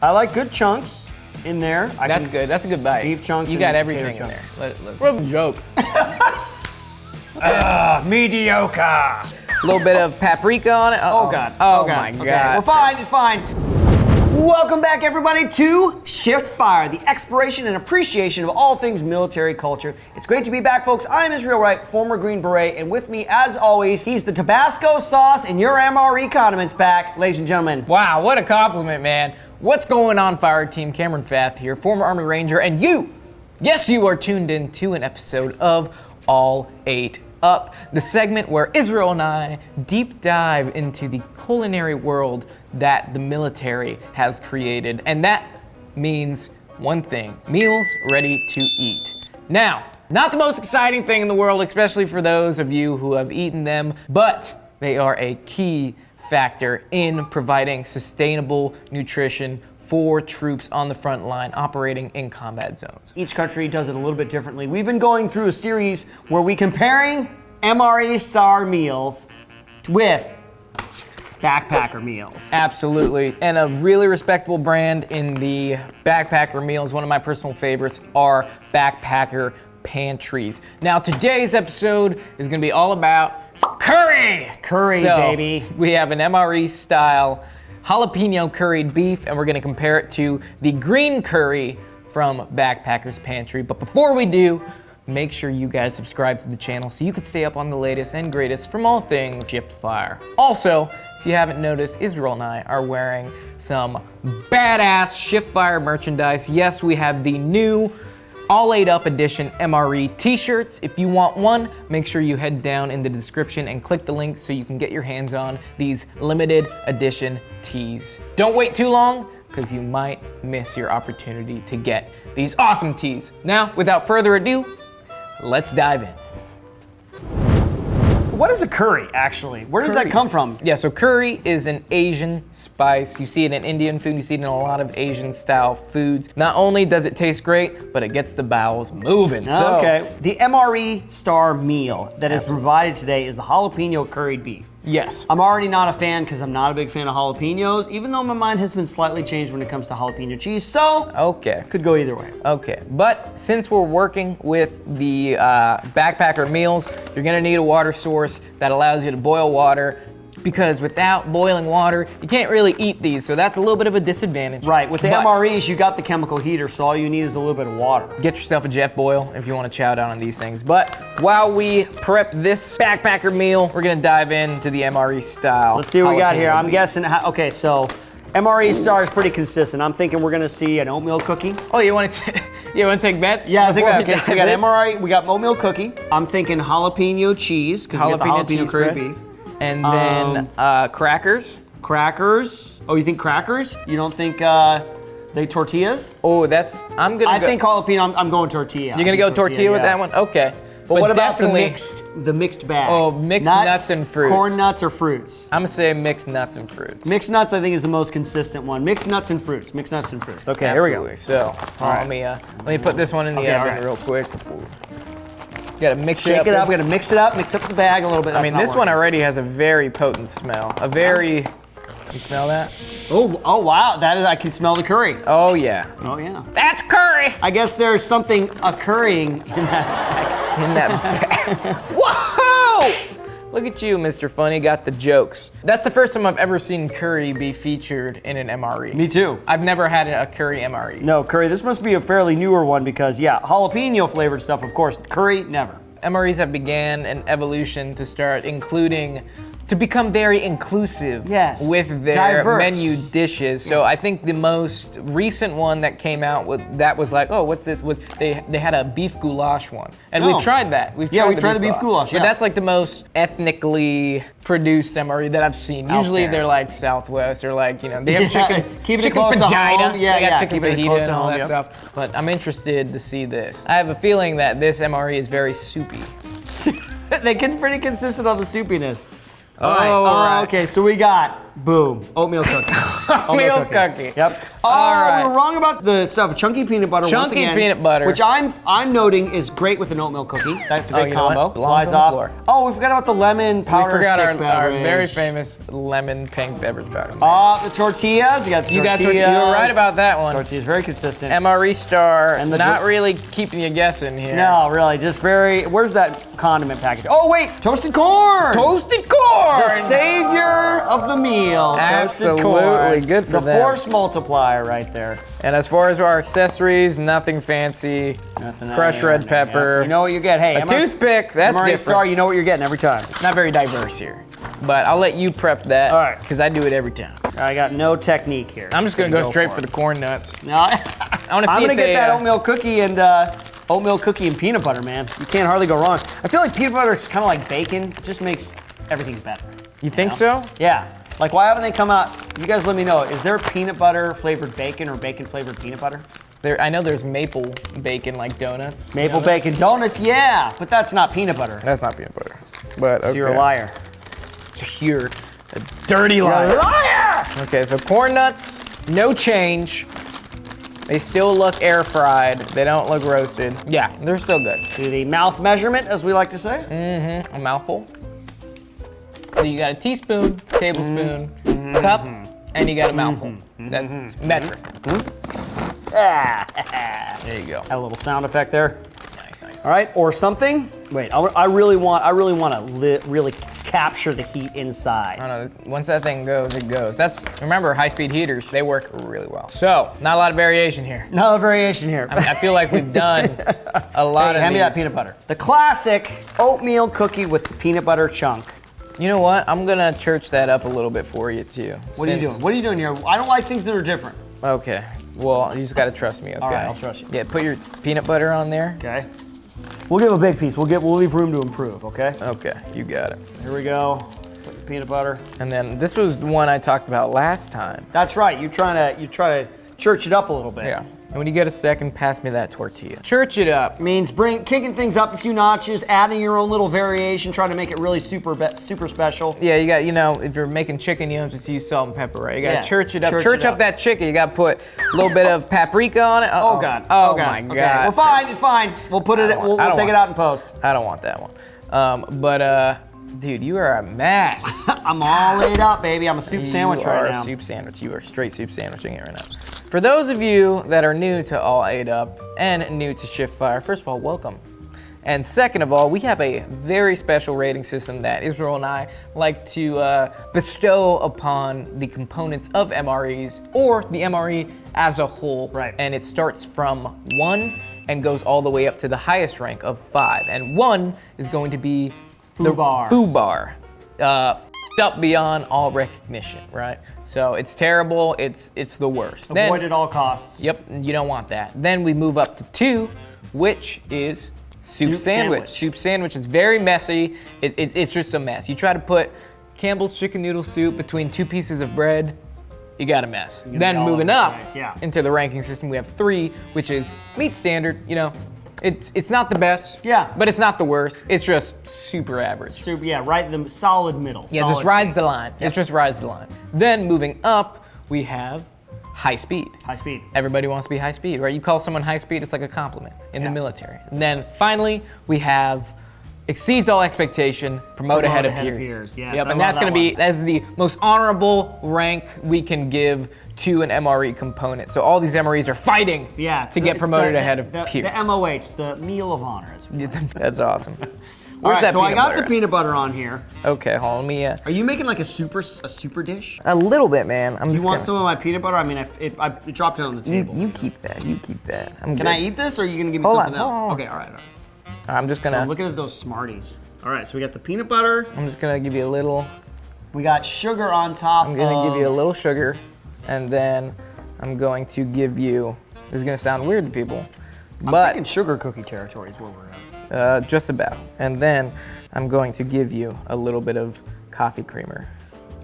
I like good chunks in there. That's good. That's a good bite. Beef chunks. You got everything in there. Let's joke. Mediocre. A little bit of paprika on it. Oh God. Oh my God. Okay, we're fine. It's fine. Welcome back, everybody, to Shift Fire, the exploration and appreciation of all things military culture. It's great to be back, folks. I'm Israel Wright, former Green Beret, and with me, as always, he's the Tabasco sauce and your MRE condiments back, ladies and gentlemen. Wow, what a compliment, man. What's going on, Fire Team? Cameron Fath here, former Army Ranger, and you, yes, you are tuned in to an episode of All 8 Up, the segment where Israel and I deep dive into the culinary world that the military has created, and that means one thing: meals ready to eat. Now, not the most exciting thing in the world, especially for those of you who have eaten them, but they are a key factor in providing sustainable nutrition for troops on the front line operating in combat zones. Each country does it a little bit differently. We've been going through a series where we're comparing MRE star meals with backpacker meals. Absolutely, and a really respectable brand in the backpacker meals, one of my personal favorites, are backpacker pantries. Now, today's episode is going to be all about curry! Curry, so, baby. We have an MRE style jalapeno-curried beef, and we're going to compare it to the green curry from Backpacker's Pantry. But before we do, make sure you guys subscribe to the channel so you can stay up on the latest and greatest from all things Shift Fire. Also, if you haven't noticed, Israel and I are wearing some badass Shift Fire merchandise. Yes, we have the new All 8 Up Edition MRE t-shirts. If you want one, make sure you head down in the description and click the link so you can get your hands on these limited edition tees. Don't wait too long, because you might miss your opportunity to get these awesome tees. Now, without further ado, let's dive in. What is a curry, actually? Where does that come from? Yeah, so curry is an Asian spice. You see it in Indian food, you see it in a lot of Asian style foods. Not only does it taste great, but it gets the bowels moving. So, okay. The MRE star meal that is provided today is the jalapeno curried beef. yes. I'm already not a fan because I'm not a big fan of jalapenos, even though my mind has been slightly changed when it comes to jalapeno cheese, so Okay. could go either way. Okay, but since we're working with the backpacker meals, you're gonna need a water source that allows you to boil water, because without boiling water, you can't really eat these, so that's a little bit of a disadvantage. Right, with the But MREs, you got the chemical heater, so all you need is a little bit of water. get yourself a jet boil if you want to chow down on these things. But while we prep this backpacker meal, we're gonna dive into the MRE style. Let's see what we got here. jalapeno I'm beef. guessing, okay, so MRE star is pretty consistent. I'm thinking we're gonna see an oatmeal cookie. Oh, you want to take bets? Yeah, I think before okay, so we dive got in? MRE, we got oatmeal cookie. I'm thinking jalapeno cheese, because we got the jalapeno cheese curry bread. beef. And then crackers. Crackers. Oh, you think crackers? You don't think they tortillas? Oh, I'm gonna I go. think jalapeno, I'm going tortilla. You're gonna go tortilla with yeah. that one? Okay. But what about the definitely- mixed bag? Oh, mixed nuts and fruits. Corn nuts or fruits? I'm gonna say mixed nuts and fruits. Mixed nuts, I think, is the most consistent one. Mixed nuts and fruits. Mixed nuts and fruits. Okay, here we go. Absolutely. So, right. let me put this one in the Okay, oven all right. real quick. You gotta mix Shake it up. We gotta mix it up. Mix up the bag a little bit. I mean, this one already has a very potent smell. You smell that? Oh wow! That is. I can smell the curry. Oh yeah. Oh yeah. That's curry I guess there's something occurring in that. in that bag. Whoa! Look at you, Mr. Funny, got the jokes. That's the first time I've ever seen curry be featured in an MRE. Me too. I've never had a curry MRE. No curry. This must be a fairly newer one because yeah, jalapeno flavored stuff, of course. Curry, never. MREs have began an evolution to start including, to become very inclusive Yes. with their Diverse. menu dishes. So I think the most recent one that came out that was like, oh, what's this? Was they had a beef goulash one, and Oh. we've tried that. Yeah, we've tried the beef goulash, yeah. But that's like the most ethnically produced MRE that I've seen. Out Usually there. they're like Southwest or like they have chicken, keeping it chicken close to vagina. home. Yeah, they got yeah, chicken keeping it fajita close and to all home, that yep. stuff. But I'm interested to see this. I have a feeling that this MRE is very soupy. They get pretty consistent on the soupiness. Oh, All right. all right. Okay, so we got boom, oatmeal cookie. Oatmeal cookie. Yep. Oh, right. we were wrong about the stuff. Chunky peanut butter. Once Chunky again, peanut butter. which I'm noting is great with an oatmeal cookie. That's a great you know combo. what? Belongs Flies on the off. floor. Oh, we forgot about the lemon powder We forgot stick our beverage. very famous lemon pink beverage powder. The tortillas. You got the tortillas. You were right about that one. Tortillas, very consistent. MRE star, And the not really keeping you guessing here. No, really, just very. Where's that condiment package? Oh wait, toasted corn. Toasted corn! The savior of the meal. Absolutely, toasted corn. good for the them. force multiplier right there. And as far as our accessories, nothing fancy. Nothing Crushed red pepper. You know what you get. Hey, A toothpick, that's MRE different. Star, you know what you're getting every time. Not very diverse here. But I'll let you prep that. All right. Because I do it every time. I got no technique here. I'm just gonna go straight for it. the corn nuts. No, I wanna see I'm gonna if get they, that oatmeal cookie and peanut butter, man. You can't hardly go wrong. I feel like peanut butter is kind of like bacon. It just makes everything better. You think so? Yeah. Like, why haven't they come out? You guys let me know. Is there peanut butter flavored bacon or bacon flavored peanut butter? I know there's maple bacon like donuts. Maple bacon donuts, yeah, but that's not peanut butter. That's not peanut butter. But okay. So you're a liar. You're a dirty liar. You're a liar! Okay, so corn nuts, no change. They still look air fried. They don't look roasted. Yeah, they're still good. Do the mouth measurement, as we like to say. A mouthful. So you got a teaspoon, tablespoon, cup, and you got a mouthful. That's metric. There you go. Had a little sound effect there. Nice. All right, or something. Wait, I really want to really capture the heat inside. I don't know. Once that thing goes, it goes. Remember, high-speed heaters. They work really well. So, not a lot of variation here. No variation here. I feel like we've done a lot of hand me these. that peanut butter. The classic oatmeal cookie with the peanut butter chunk. You know what? I'm gonna church that up a little bit for you too. What are you doing? What are you doing here? I don't like things that are different. Okay. Well, you just gotta trust me. Okay. All right, I'll trust you. Yeah. Put your peanut butter on there. Okay. We'll give a big piece. We'll leave room to improve. Okay. Okay. You got it. Here we go. Put the peanut butter. And then this was the one I talked about last time. That's right. You try to church it up a little bit. Yeah. And when you get a second, pass me that tortilla. Church it up. Means kicking things up a few notches, adding your own little variation, trying to make it really super special. Yeah, you got, if you're making chicken, you don't just use salt and pepper, right? You gotta church it up. Church it up up. that chicken. You gotta put a little bit of paprika on it. Oh God. Oh my God. Okay. We're fine. It's fine. We'll put it. We'll take it out in post. I don't want that one. Dude, you are a mess. I'm all laid up, baby. I'm a soup sandwich right now. You are a soup sandwich. You are straight soup sandwiching it right now. For those of you that are new to All Ate Up and new to Shift Fire, first of all, welcome. And second of all, we have a very special rating system that Israel and I like to bestow upon the components of MREs or the MRE as a whole. Right. And it starts from 1 and goes all the way up to the highest rank of 5. And 1 is going to be Foobar. Foobar. Up beyond all recognition, right? So it's terrible, it's the worst. Avoid at all costs. Yep, you don't want that. Then we move up to 2, which is soup sandwich. Soup sandwich is very messy. It's just a mess. You try to put Campbell's chicken noodle soup between 2 pieces of bread, you got a mess. Then moving up into the ranking system, we have 3, which is meat standard. It's not the best, but it's not the worst. It's just super average. Right in the solid middle. Yeah, just rides the line. It just rides the line. Then moving up, we have high speed. High speed. Everybody wants to be high speed, right? You call someone high speed, it's like a compliment in the military. And then finally, we have exceeds all expectation, promote ahead of peers. Yes, yep, and that's the most honorable rank we can give to an MRE component. So all these MREs are fighting to get promoted ahead of peers. The MOH, the Meal of Honor. That's awesome. All right, so I got butter? the peanut butter on here. Okay, hold on, let me. Are you making like a super dish? A little bit, man. You want some of my peanut butter? I mean, I dropped it on the table. You keep that. You keep that. Can I eat this, or are you gonna give me something else? Okay, all right. I'm just gonna. Look at those Smarties. All right, so we got the peanut butter. I'm just gonna give you a little. We got sugar on top. I'm gonna give you a little sugar, and then I'm going to give you. This is gonna sound weird to people, I'm but thinking sugar cookie territory is where we're at. Just about. And then I'm going to give you a little bit of coffee creamer.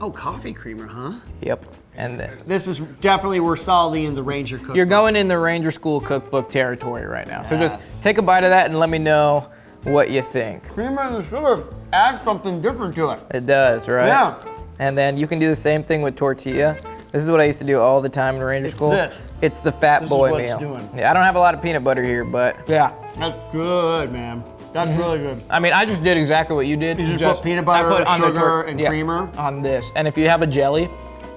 Oh, coffee creamer, huh? Yep. And then this is definitely, we're solidly in the Ranger cookbook. You're going in the Ranger School cookbook territory right now. So just take a bite of that and let me know what you think. Creamer and the sugar add something different to it. It does, right? Yeah. And then you can do the same thing with tortilla. This is what I used to do all the time in Ranger School. This. It's the fat This is boy what meal. it's doing. Yeah, I don't have a lot of peanut butter here, but Yeah, that's good, man. That's really good. I mean, I just did exactly what you did. You just put peanut butter, I put on the sugar, and creamer? on this. And if you have a jelly,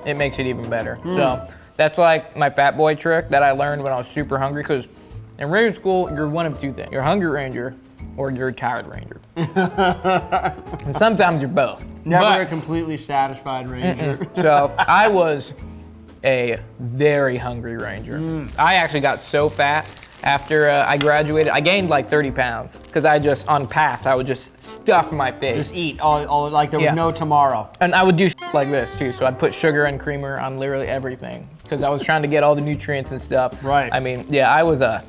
it makes it even better. So that's like my fat boy trick that I learned when I was super hungry, because in Ranger School, you're one of two things. You're a hungry Ranger or you're a tired Ranger. And sometimes you're both. Never a completely satisfied Ranger. So I was a very hungry Ranger. I actually got so fat after I graduated. I gained like 30 pounds because I just, on pass, I would just stuff my face. Just eat, all like there was no tomorrow. And I would do like this too. So I'd put sugar and creamer on literally everything because I was trying to get all the nutrients and stuff. Right. I mean, yeah, I was a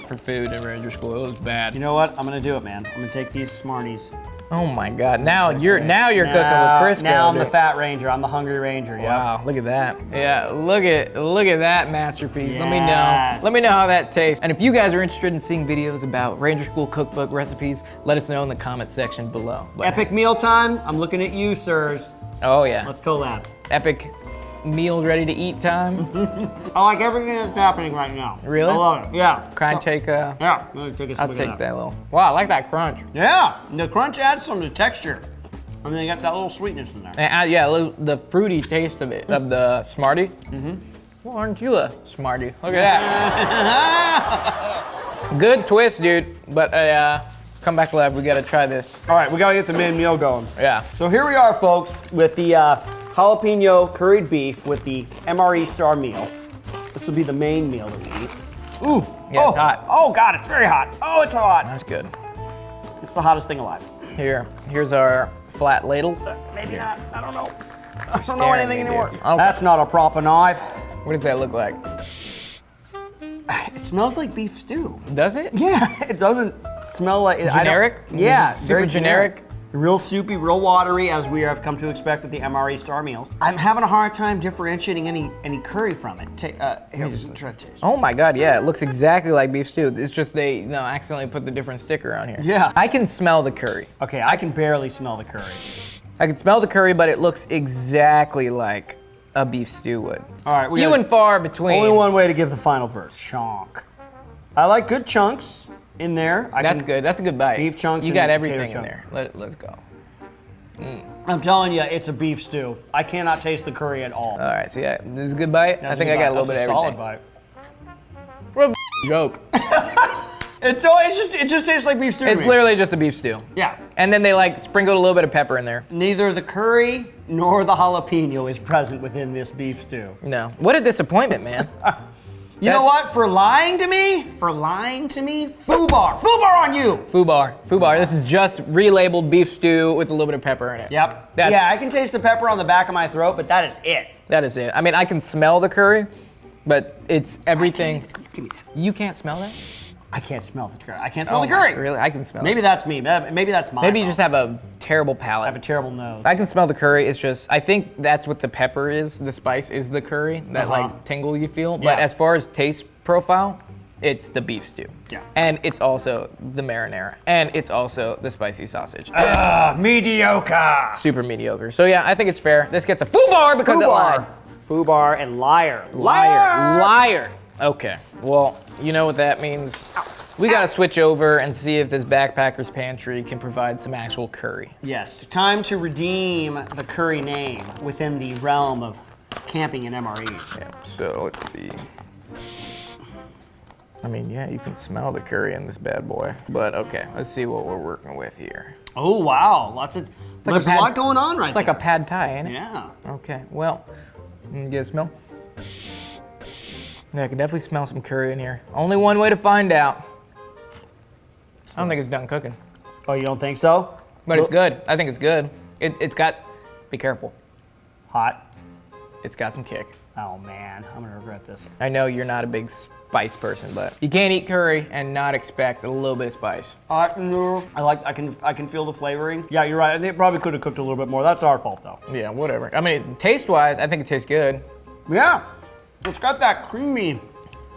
for food in Ranger School. It was bad. You know what? I'm gonna do it, man. I'm gonna take these Smarties. Oh my God! Now you're cooking with Crisco. Now I'm the dude. fat Ranger. I'm the hungry Ranger. Yeah. Wow, look at that. Yeah, look at that masterpiece. Yes. Let me know how that tastes. And if you guys are interested in seeing videos about Ranger School cookbook recipes, let us know in the comment section below. But, Epic meal time. I'm looking at you, sirs. oh yeah. Let's collab. Epic meal ready to eat time. I like everything that's happening right now. Really? I love it. Yeah. Can I take a, Yeah. Let me take a I'll swig take of that little. Wow, I like that crunch. Yeah. The crunch adds some to the texture. I mean, they got that little sweetness in there. And yeah, the fruity taste of it, of the Smartie. Well, aren't you a Smartie? Look at that. Good twist, dude. But come back live, we gotta try this. All right, we gotta get the main meal going. Yeah. So here we are, folks, with the jalapeno curried beef with the MRE star meal. This will be the main meal that we eat. Ooh. Yeah, it's hot. Oh God, it's very hot. Oh, it's hot. That's good. It's the hottest thing alive. Here's our flat ladle. Maybe not. I don't know. I don't know scaring anything me, anymore. dude. Okay. That's not a proper knife. What does that look like? It smells like beef stew. Does it? Yeah, it doesn't smell like Generic? Yeah, Super very generic? Real soupy, real watery, as we have come to expect with the MRE star meals. I'm having a hard time differentiating any curry from it. Here, just try to taste. Oh my God, yeah, it looks exactly like beef stew. It's just they accidentally put the different sticker on here. Yeah. I can smell the curry. Okay, I can barely smell the curry. I can smell the curry, but it looks exactly like a beef stew would. All right, few and far between. Only one way to give the final verse. Chonk. I like good chunks in there. That's good. That's a good bite. Beef chunks. You and got potato everything in chunk. there. Let's go. I'm telling you, it's a beef stew. I cannot taste the curry at all. All right, so yeah, this is a good bite. That's I think a I good got a bite. little bit That's of a everything. solid bite. What a joke. It just tastes like beef stew. It's to me. literally just a beef stew. Yeah. And then they like sprinkled a little bit of pepper in there. Neither the curry nor the jalapeno is present within this beef stew. No. What a disappointment, man. You know what? For lying to me, foobar. Foobar on you! Foobar. This is just relabeled beef stew with a little bit of pepper in it. Yep. Yeah, I can taste the pepper on the back of my throat, but that is it. That is it. I mean, I can smell the curry, but it's everything. Give me that. You can't smell that? I can't smell the curry. I can't smell Oh the curry. my- Really? I can smell Maybe it. that's me. Maybe that's my Maybe you fault. just have a terrible palate. I have a terrible nose. I can smell the curry. It's just, I think that's what the pepper is. The spice is the curry, that like tingle you feel. But Yeah. as far as taste profile, it's the beef stew. Yeah. And it's also the marinara. And it's also the spicy sausage. Mediocre. Super mediocre. So yeah, I think it's fair. This gets a foobar because it lied. Foobar and liar. Liar. Okay. Well, you know what that means. We gotta switch over and see if this Backpacker's Pantry can provide some actual curry. Yes, time to redeem the curry name within the realm of camping and MREs. Yeah, so let's see. I mean, yeah, you can smell the curry in this bad boy. But okay, let's see what we're working with here. Oh wow, there's a lot going on right It's like a pad thai, ain't it? Yeah. Okay, well, you get a smell? Yeah, I can definitely smell some curry in here. Only one way to find out. I don't think it's done cooking. Oh, you don't think so? But it's good. I think it's good. It's got, be careful. Hot. It's got some kick. Oh man, I'm gonna regret this. I know you're not a big spice person, but you can't eat curry and not expect a little bit of spice. I can feel the flavoring. Yeah, you're right. They probably could have cooked a little bit more. That's our fault though. Yeah, whatever. I mean, taste-wise, I think it tastes good. Yeah. It's got that creamy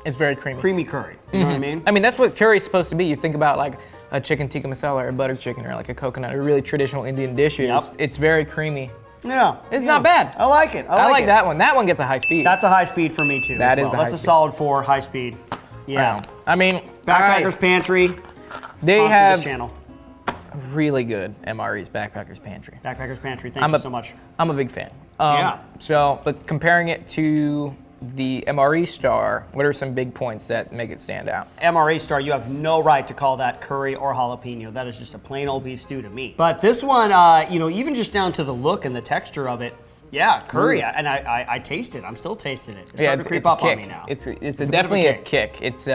It's very creamy. curry. You know what I mean? I mean, that's what curry's supposed to be. You think about like a chicken tikka masala or a butter chicken or like a coconut, or really traditional Indian dishes. Yep. It's very creamy. Yeah. It's not bad. I like it. I like it. that one. That one gets a high speed. That's a high speed for me too. That as is well. a That's high a speed. solid 4 high speed. Yeah. I mean, Backpackers Pantry. They sponsor have this channel. really good MREs, Backpackers Pantry. Backpackers Pantry. Thank you so much. I'm a big fan. Yeah. So, but comparing it to the MRE Star, what are some big points that make it stand out? MRE Star, you have no right to call that curry or jalapeno. That is just a plain old beef stew to me. But this one, you know, even just down to the look and the texture of it, yeah, curry. And I taste it. I'm still tasting it. It's starting to creep up on me now. It's definitely a kick. It's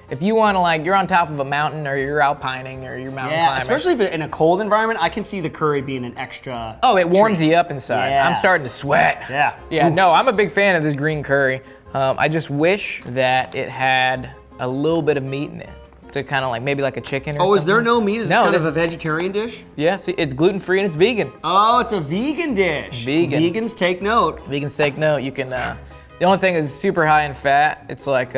if you want to, like, you're on top of a mountain or you're alpining or you're mountain climbing. Especially if in a cold environment, I can see the curry being an extra. Oh, it warms treat. you up inside. Yeah. I'm starting to sweat. Yeah. Yeah. Oof. No, I'm a big fan of this green curry. I just wish that it had a little bit of meat in it to kind of like maybe like a chicken or something. Oh, is there no meat? Is no, this kind of a vegetarian dish? Yes, it's gluten-free and it's vegan. Oh, it's a vegan dish. Vegan. Vegans take note. Vegans take note. You can. The only thing is super high in fat. It's like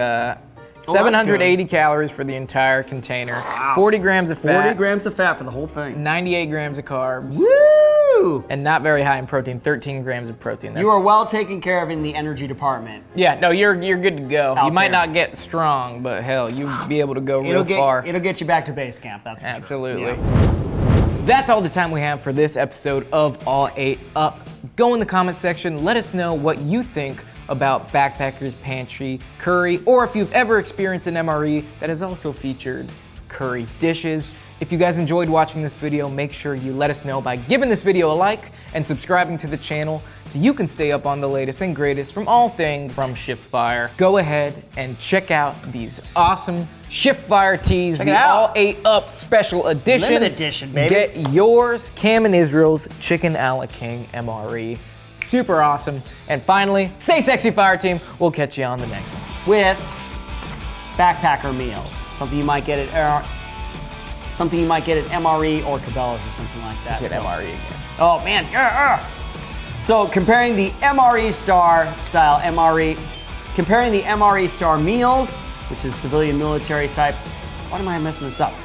780 calories for the entire container. Wow. 40 grams of fat. 40 grams of fat for the whole thing. 98 grams of carbs. Woo! And not very high in protein. 13 grams of protein. You are well taken care of in the energy department. Yeah, no, you're good to go. Out You might there. not get strong, but hell, you'll be able to go real It'll far. It'll get you back to base camp. That's for Absolutely. Sure. Yeah. That's all the time we have for this episode of All 8 Up. Go in the comment section. Let us know what you think about Backpackers Pantry curry, or if you've ever experienced an MRE that has also featured curry dishes. If you guys enjoyed watching this video, make sure you let us know by giving this video a like and subscribing to the channel so you can stay up on the latest and greatest from all things from Shift Fire. Go ahead and check out these awesome Shift Fire tees, Check the it out. All 8 Up special edition. Limited edition, baby. Get yours, Cam and Israel's Chicken a la King MRE. Super awesome. And finally, stay sexy, Fire Team. We'll catch you on the next one. With backpacker meals, something you might get at MRE or Cabela's or something like that. Get So- MRE again. Oh man, So comparing the MRE Star style comparing the MRE Star meals, which is civilian military type. Why am I messing this up?